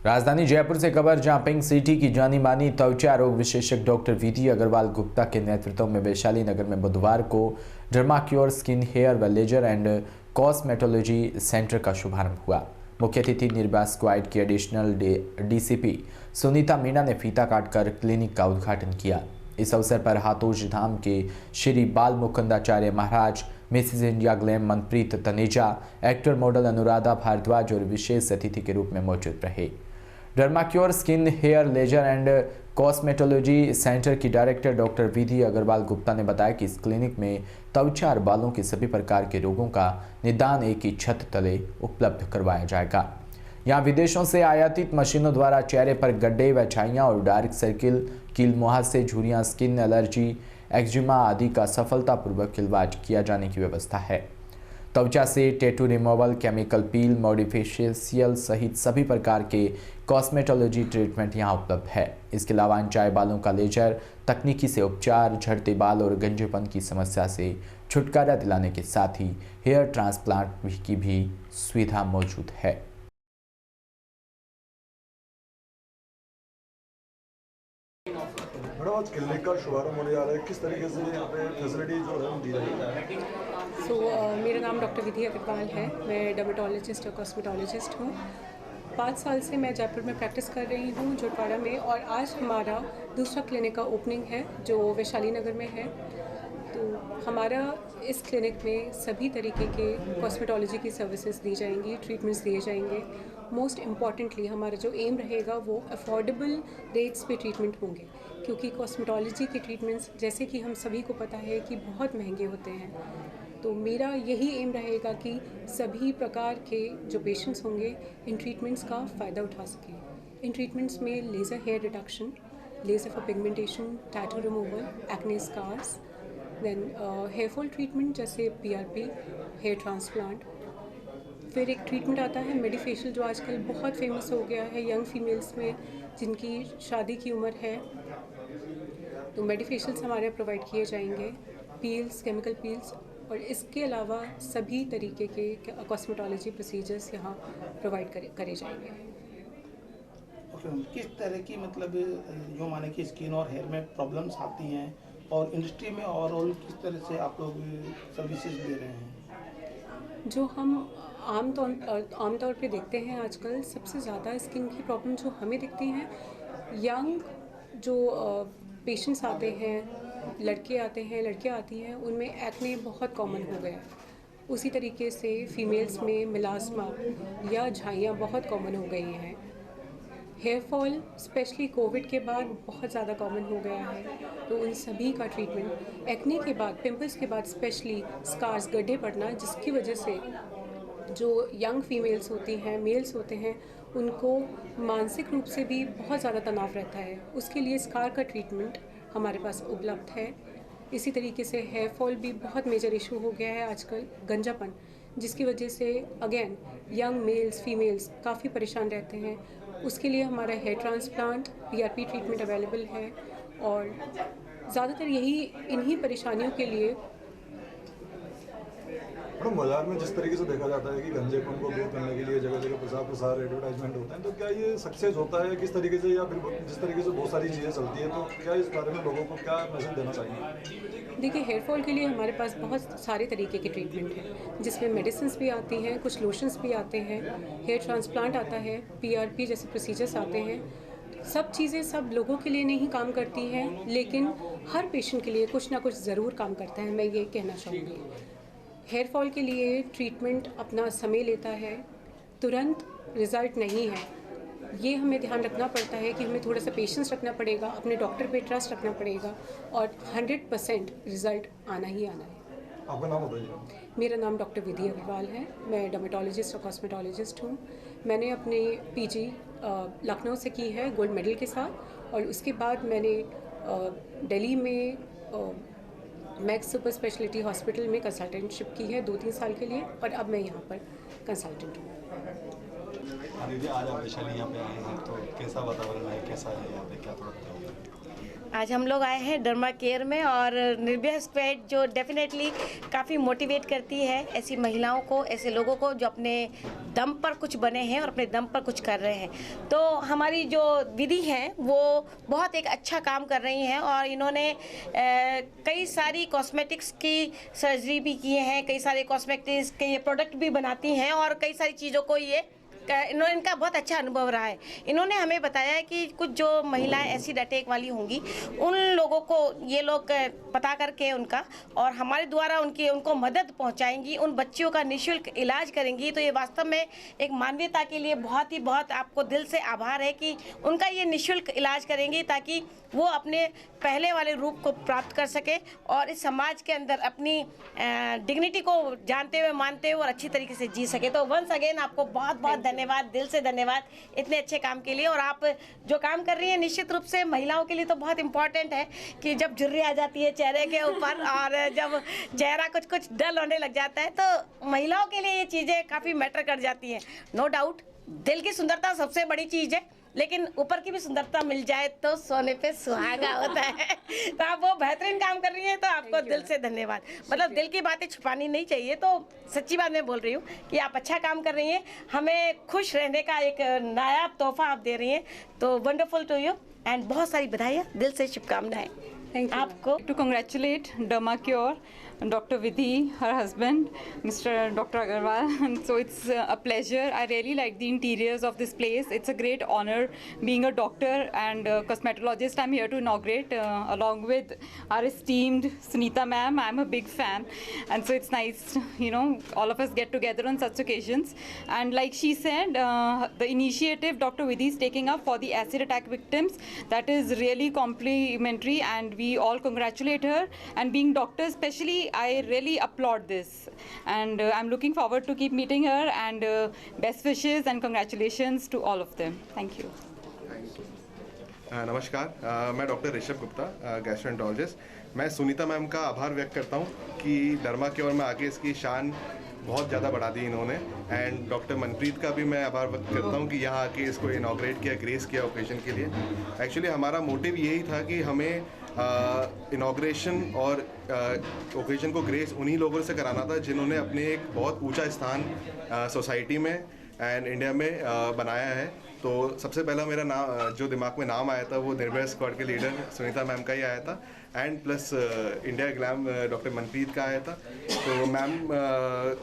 राजधानी जयपुर से खबर, जहां पिंक सिटी की जानी मानी त्वचा रोग विशेषज्ञ डॉक्टर विधि अग्रवाल गुप्ता के नेतृत्व में वैशाली नगर में बुधवार को डर्माक्योर स्किन हेयर व लेजर एंड कॉस्मेटोलॉजी सेंटर का शुभारंभ हुआ। मुख्य अतिथि निर्भया स्क्वाड की एडिशनल डीसीपी सुनीता मीणा ने फीता काटकर क्लिनिक का उद्घाटन किया। इस अवसर पर हाथोज धाम के Shri Bal Mukundacharya Maharaj, Mrs India Glam Manpreet Taneja, actor model Anuradha Bhardwaj और विशेष अतिथि के रूप में मौजूद रहे। Dermacure skin hair laser and cosmetology centre की डायरेक्टर डॉक्टर विधि अग्रवाल गुप्ता ने बताया कि इस क्लिनिक में त्वचा और बालों के सभी प्रकार के रोगों का निदान एक ही छत तले उपलब्ध करवाया जाएगा। यहाँ विदेशों से आयातित मशीनों द्वारा चेहरे पर गड्ढे व छाइयाँ और डार्क सर्किल, कील मुहासे, झुर्रियाँ, स्किन एलर्जी, एक्जिमा आदि का सफलतापूर्वक इलाज किया जाने की व्यवस्था है। त्वचा से टैटू रिमूवल, केमिकल पील, मॉडिफिकेशियल सहित सभी प्रकार के कॉस्मेटोलॉजी ट्रीटमेंट यहाँ उपलब्ध है। इसके अलावा अनचाहे बालों का लेजर तकनीकी से उपचार, झड़ते बाल और गंजेपन की समस्या से छुटकारा दिलाने के साथ ही हेयर ट्रांसप्लांट की भी सुविधा मौजूद है। मैडम, आज क्लिनिक का शुभारंभ होने जा रहा है, किस तरीके से यहाँ पे फैसिलिटी जो है दी जाएगी? मेरा नाम डॉक्टर विधि अग्रवाल है। मैं डर्मेटोलॉजिस्ट और कॉस्मेटोलॉजिस्ट हूँ। 5 साल से मैं जयपुर में प्रैक्टिस कर रही हूँ, जोटवाड़ा में, और आज हमारा दूसरा क्लिनिक का ओपनिंग है जो वैशाली नगर में है। तो हमारा इस क्लिनिक में सभी तरीके के कॉस्मेटोलॉजी की सर्विसेज दी जाएंगी, ट्रीटमेंट्स दिए जाएंगे। मोस्ट इम्पॉर्टेंटली हमारा जो एम रहेगा वो अफोर्डेबल रेट्स पे ट्रीटमेंट होंगे, क्योंकि कॉस्मेटोलॉजी के ट्रीटमेंट्स जैसे कि हम सभी को पता है कि बहुत महंगे होते हैं। तो मेरा यही एम रहेगा कि सभी प्रकार के जो पेशेंट्स होंगे इन ट्रीटमेंट्स का फ़ायदा उठा सकें। इन ट्रीटमेंट्स में laser hair reduction, laser for pigmentation, tattoo removal, acne scars, then hair fall treatment जैसे PRP, हेयर ट्रांसप्लांट। फिर एक ट्रीटमेंट आता है मेडिफेशियल, जो आजकल बहुत फेमस हो गया है यंग फीमेल्स में जिनकी शादी की उम्र है। तो मेडिफेशियल्स हमारे प्रोवाइड किए जाएंगे, पील्स, केमिकल पील्स, और इसके अलावा सभी तरीके के कॉस्मेटोलॉजी प्रोसीजर्स यहाँ प्रोवाइड करे जाएंगे। किस तरह की मतलब जो माने कि स्किन और हेयर में प्रॉब्लम्स आती हैं और इंडस्ट्री में ओवरऑल किस तरह से आप लोग सर्विसेज दे रहे हैं? जो हम आमतौर पे देखते हैं आजकल, सबसे ज़्यादा स्किन की प्रॉब्लम जो हमें दिखती हैं, यंग जो पेशेंट्स आते हैं, लड़के आते हैं, लड़कियाँ आती हैं, उनमें एक्ने बहुत कॉमन हो गया है। उसी तरीके से फीमेल्स में मिलास्मा या झाइयाँ बहुत कॉमन हो गई हैं। हेयर फॉल स्पेशली कोविड के बाद बहुत ज़्यादा कॉमन हो गया है। तो उन सभी का ट्रीटमेंट, एक्ने के बाद, पिंपल्स के बाद स्पेशली स्कार्स, गड्ढे पड़ना, जिसकी वजह से जो यंग फीमेल्स होती हैं, मेल्स होते हैं, उनको मानसिक रूप से भी बहुत ज़्यादा तनाव रहता है। उसके लिए स्कार का ट्रीटमेंट हमारे पास उपलब्ध है। इसी तरीके से हेयर फॉल भी बहुत मेजर इशू हो गया है आजकल, गंजापन, जिसकी वजह से अगेन यंग मेल्स, फीमेल्स काफ़ी परेशान रहते हैं। उसके लिए हमारा hair transplant, PRP treatment available है। और ज़्यादातर इन्हीं परेशानियों के लिए मैडम, बाजार में जिस तरीके से देखा जाता है कि गंजेपन को दूर करने के लिए जगह जगह प्रचार प्रसार, एडवर्टाइजमेंट होते हैं, तो क्या ये सक्सेस होता है किस तरीके से, या फिर जिस तरीके से बहुत सारी चीज़ें चलती हैं, तो क्या इस बारे में लोगों को क्या मैसेज देना चाहिए? देखिए, हेयर फॉल के लिए हमारे पास बहुत सारे तरीके के ट्रीटमेंट हैं, जिसमें मेडिसिन्स भी आती हैं, कुछ लोशंस भी आते हैं, हेयर ट्रांसप्लांट आता है, PRP जैसे प्रोसीजर्स आते हैं। सब चीज़ें सब लोगों के लिए नहीं काम करती हैं, लेकिन हर पेशेंट के लिए कुछ ना कुछ ज़रूर काम करता है, मैं ये कहना चाहूँगी। हेयर फॉल के लिए ट्रीटमेंट अपना समय लेता है, तुरंत रिज़ल्ट नहीं है। ये हमें ध्यान रखना पड़ता है कि हमें थोड़ा सा पेशेंस रखना पड़ेगा, अपने डॉक्टर पे ट्रस्ट रखना पड़ेगा, और 100% रिज़ल्ट आना ही आना है। आपका नाम बताइए। मेरा नाम डॉक्टर विधि अग्रवाल है। मैं डर्मेटोलॉजिस्ट और कॉस्मेटोलॉजिस्ट हूँ। मैंने अपनी PG लखनऊ से की है गोल्ड मेडल के साथ, और उसके बाद मैंने दिल्ली में मैक्स सुपर स्पेशलिटी हॉस्पिटल में कंसल्टेंटशिप की है 2-3 साल के लिए, और अब मैं यहाँ पर कंसल्टेंट हूँ। दीदी, आज आप वैशाली यहाँ पे आए हैं, तो कैसा वातावरण है, कैसा है यहाँ पे, क्या थोड़ा बताओगे? आज हम लोग आए हैं डर्मा केयर में और निर्भया स्क्वाड जो डेफिनेटली काफ़ी मोटिवेट करती है ऐसी महिलाओं को, ऐसे लोगों को जो अपने दम पर कुछ बने हैं और अपने दम पर कुछ कर रहे हैं। तो हमारी जो विधि हैं वो बहुत एक अच्छा काम कर रही हैं और इन्होंने कई सारी कॉस्मेटिक्स की सर्जरी भी किए हैं, कई सारे कॉस्मेटिक्स के ये प्रोडक्ट भी बनाती हैं और कई सारी चीज़ों को ये इनका बहुत अच्छा अनुभव रहा है। इन्होंने हमें बताया है कि कुछ जो महिलाएं एसिड अटैक वाली होंगी उन लोगों को ये लोग पता करके उनका और हमारे द्वारा उनको मदद पहुंचाएंगी, उन बच्चियों का निःशुल्क इलाज करेंगी। तो ये वास्तव में एक मानवीयता के लिए बहुत आपको दिल से आभार है कि उनका ये निःशुल्क इलाज करेंगी ताकि वो अपने पहले वाले रूप को प्राप्त कर सके और इस समाज के अंदर अपनी डिग्निटी को जानते हुए, मानते हुए और अच्छी तरीके से जी सके। तो वंस अगेन आपको बहुत धन्यवाद, दिल से धन्यवाद इतने अच्छे काम के लिए। और आप जो काम कर रही हैं निश्चित रूप से महिलाओं के लिए तो बहुत इम्पॉर्टेंट है कि जब झुर्री आ जाती है चेहरे के ऊपर और जब चेहरा कुछ डल होने लग जाता है तो महिलाओं के लिए ये चीज़ें काफ़ी मैटर कर जाती हैं। नो डाउट दिल की सुंदरता सबसे बड़ी चीज़ है, लेकिन ऊपर की भी सुंदरता मिल जाए तो सोने पे सुहागा होता है। तो आप वो बेहतरीन काम कर रही हैं, तो आपको दिल से धन्यवाद। मतलब दिल की बातें छुपानी नहीं चाहिए, तो सच्ची बात मैं बोल रही हूँ कि आप अच्छा काम कर रही हैं, हमें खुश रहने का एक नायाब तोहफा आप दे रही हैं। तो वंडरफुल टू यू एंड बहुत सारी बधाइयाँ, दिल से शुभकामनाएं आपको। To congratulate Derma Cure, Dr. Vidhi, her husband, Mr. Dr. Agarwal. And so it's a pleasure. I really like the interiors of this place. It's a great honor being a doctor and a cosmetologist. I'm here to inaugurate along with our esteemed Sunita ma'am. I'm a big fan, and so it's nice, all of us get together on such occasions. And like she said, the initiative Dr. Vidhi is taking up for the acid attack victims, that is really complimentary, and we all congratulate her. And being doctors especially, I really applaud this, and I'm looking forward to keep meeting her, and best wishes and congratulations to all of them. Thank you. नमस्कार, मैं doctor Rishabh Gupta, gastroenterologist. मैं Sunita ma'am का आभार व्यक्त करता हूँ कि derma cure में आके इसकी शान बहुत ज़्यादा बढ़ा दी इन्होंने। एंड डॉक्टर मनप्रीत का भी मैं आभार व्यक्त करता हूँ कि यहाँ आके इसको इनॉग्रेट किया, ग्रेस किया ओकेजन के लिए। एक्चुअली हमारा मोटिव यही था कि हमें इनॉग्रेशन और ओकेजन को ग्रेस उन्हीं लोगों से कराना था जिन्होंने अपने एक बहुत ऊंचा स्थान सोसाइटी में एंड इंडिया में बनाया है। तो सबसे पहला मेरा नाम जो दिमाग में नाम आया था वो निर्भया स्क्वाड के लीडर सुनीता मैम का ही आया था, and plus India glam doctor Manpreet का आया था। तो ma'am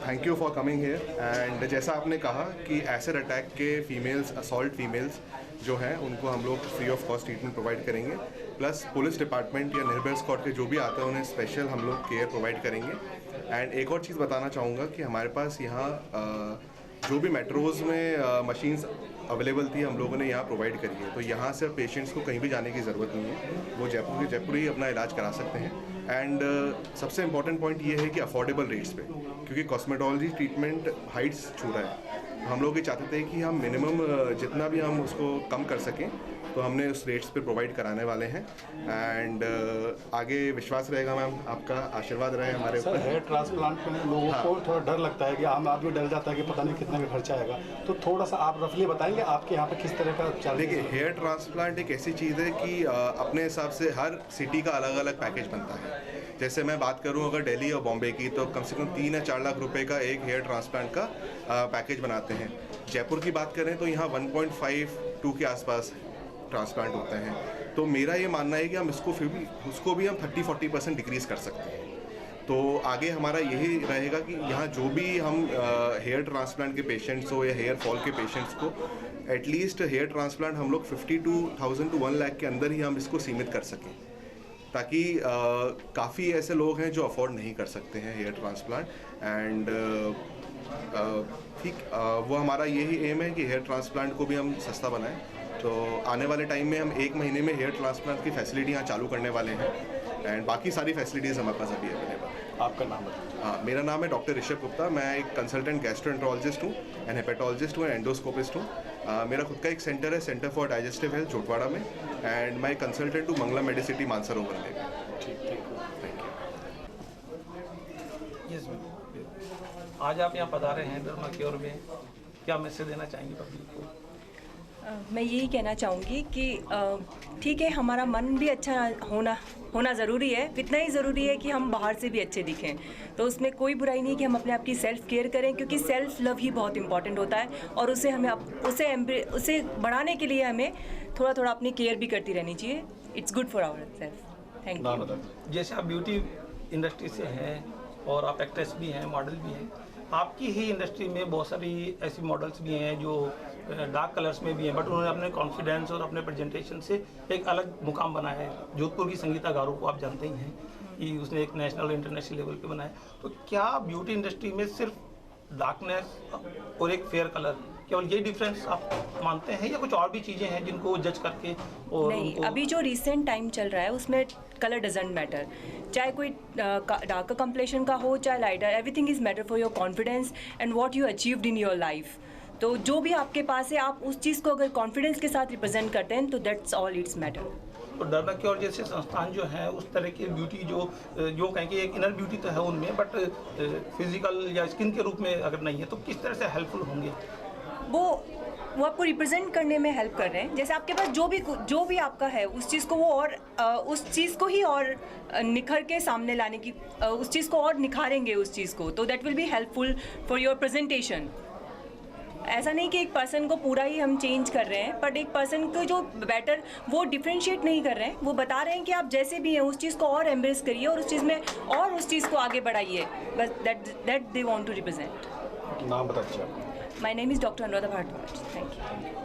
thank you for coming here. And जैसा आपने कहा कि एसिड अटैक के फीमेल्स, असॉल्ट फीमेल्स जो हैं उनको हम लोग free of cost treatment provide करेंगे, प्लस पुलिस डिपार्टमेंट या निर्भया स्क्वाड के जो भी आते हैं उन्हें स्पेशल हम लोग केयर प्रोवाइड करेंगे। एंड एक और चीज़ बताना चाहूँगा कि हमारे पास यहाँ जो भी मेट्रोज़ में मशीन्स अवेलेबल थी हम लोगों ने यहाँ प्रोवाइड करी है। तो यहाँ से पेशेंट्स को कहीं भी जाने की ज़रूरत नहीं है, वो जयपुर ही अपना इलाज करा सकते हैं। एंड सबसे इम्पॉर्टेंट पॉइंट ये है कि अफोर्डेबल रेट्स पे, क्योंकि कॉस्मेटोलॉजी ट्रीटमेंट हाइट्स छू रहा है। हम लोग ये चाहते थे कि हम मिनिमम जितना भी हम उसको कम कर सकें, तो हमने उस रेट्स पे प्रोवाइड कराने वाले हैं। एंड आगे विश्वास रहेगा मैम, आपका आशीर्वाद रहे हमारे ऊपर। हेयर ट्रांसप्लांट में लोगों को थोड़ा डर लगता है कि आम आदमी डर जाता है कि पता नहीं कितना का खर्चा आएगा, तो थोड़ा सा आप रफली बताएंगे आपके यहाँ पे किस तरह का चल। देखिए, हेयर ट्रांसप्लांट एक ऐसी चीज़ है कि अपने हिसाब से हर सिटी का अलग अलग पैकेज बनता है। जैसे मैं बात करूं अगर दिल्ली और बॉम्बे की, तो कम से कम 3 या 4 लाख रुपए का एक हेयर ट्रांसप्लांट का पैकेज बनाते हैं। जयपुर की बात करें तो यहाँ 1.5-2 के आसपास ट्रांसप्लांट होते हैं। तो मेरा ये मानना है कि हम उसको भी हम 30-40% डिक्रीज़ कर सकते हैं। तो आगे हमारा यही रहेगा कि यहाँ जो भी हम हेयर ट्रांसप्लांट के पेशेंट्स हो या हेयर फॉल के पेशेंट्स को एटलीस्ट हेयर ट्रांसप्लांट हम लोग 52,000 to 1 लाख के अंदर ही हम इसको सीमित कर सकें, ताकि काफ़ी ऐसे लोग हैं जो अफोर्ड नहीं कर सकते हैं हेयर ट्रांसप्लांट। एंड ठीक वो हमारा यही एम है कि हेयर ट्रांसप्लांट को भी हम सस्ता बनाएं। तो आने वाले टाइम में हम 1 महीने में हेयर ट्रांसप्लांट की फैसिलिटी यहाँ चालू करने वाले हैं, एंड बाकी सारी फैसिलिटीज़ हमारे पास अभी अवेलेबल है। आपका नाम बताइए। हाँ, मेरा नाम है डॉक्टर ऋषभ गुप्ता। मैं एक कंसल्टेंट गैस्ट्रोएंटरोलॉजिस्ट हूँ एंड हेपेटोलॉजिस्ट हूँ, एंडोस्कोपिस्ट हूँ। मेरा खुद का एक सेंटर है, centre for digestive health Jhotwara में, एंड मैं कंसल्टेंट हूँ मंगला मेडिसिटी मानसरोवर में। ठीक, थैंक यू। यस मैम, आज आप यहाँ पधारे हैं डर्मा क्योर में, क्या मैसेज देना चाहेंगे पब्लिक को? मैं यही कहना चाहूँगी कि ठीक है, हमारा मन भी अच्छा होना ज़रूरी है, इतना ही ज़रूरी है कि हम बाहर से भी अच्छे दिखें। तो उसमें कोई बुराई नहीं कि हम अपने आप की सेल्फ़ केयर करें, क्योंकि सेल्फ़ लव ही बहुत इंपॉर्टेंट होता है और उसे बढ़ाने के लिए हमें थोड़ा थोड़ा अपनी केयर भी करती रहनी चाहिए। It's good for our self. Thank you. जैसे आप ब्यूटी इंडस्ट्री से हैं और आप एक्ट्रेस भी हैं, मॉडल भी हैं, आपकी ही इंडस्ट्री में बहुत सारी ऐसी मॉडल्स भी हैं जो डार्क कलर्स में भी हैं, बट उन्होंने अपने कॉन्फिडेंस और अपने प्रेजेंटेशन से एक अलग मुकाम बनाया है। जोधपुर की संगीता गारू को आप जानते ही हैं कि उसने एक नेशनल इंटरनेशनल लेवल पे बनाया। तो क्या ब्यूटी इंडस्ट्री में सिर्फ डार्कनेस और एक फेयर कलर, केवल ये डिफरेंस आप मानते हैं या कुछ और भी चीज़ें हैं जिनको जज करके और नहीं, अभी जो रिसेंट टाइम चल रहा है उसमें कलर डजेंट मैटर, चाहे कोई डार्कर कम्प्लेशन का हो चाहे lighter, everything is matter for your confidence and what you achieved in your life. तो जो भी आपके पास है, आप उस चीज़ को अगर कॉन्फिडेंस के साथ रिप्रेजेंट करते हैं तो दैट्स ऑल इट्स मैटर। तो डरमा क्योर जैसे संस्थान जो हैं उस तरह की ब्यूटी जो कहेंगे एक इनर ब्यूटी तो है उनमें, बट फिजिकल या स्किन के रूप में अगर नहीं है तो किस तरह से हेल्पफुल होंगे? वो आपको रिप्रेजेंट करने में हेल्प कर रहे हैं। जैसे आपके पास जो भी आपका है उस चीज़ को वो और उस चीज़ को ही और निखर के सामने लाने की, उस चीज़ को और निखारेंगे उस चीज़ को, तो that will be helpful for your presentation. ऐसा नहीं कि एक पर्सन को पूरा ही हम चेंज कर रहे हैं, बट एक पर्सन को जो बेटर वो डिफ्रेंशिएट नहीं कर रहे हैं, वो बता रहे हैं कि आप जैसे भी हैं उस चीज़ को और एम्ब्रेस करिए और उस चीज़ में और उस चीज़ को आगे बढ़ाइए, बस that they want to represent. नाम बता दीजिए। My name is doctor Anuradha Bhardwaj. Thank you.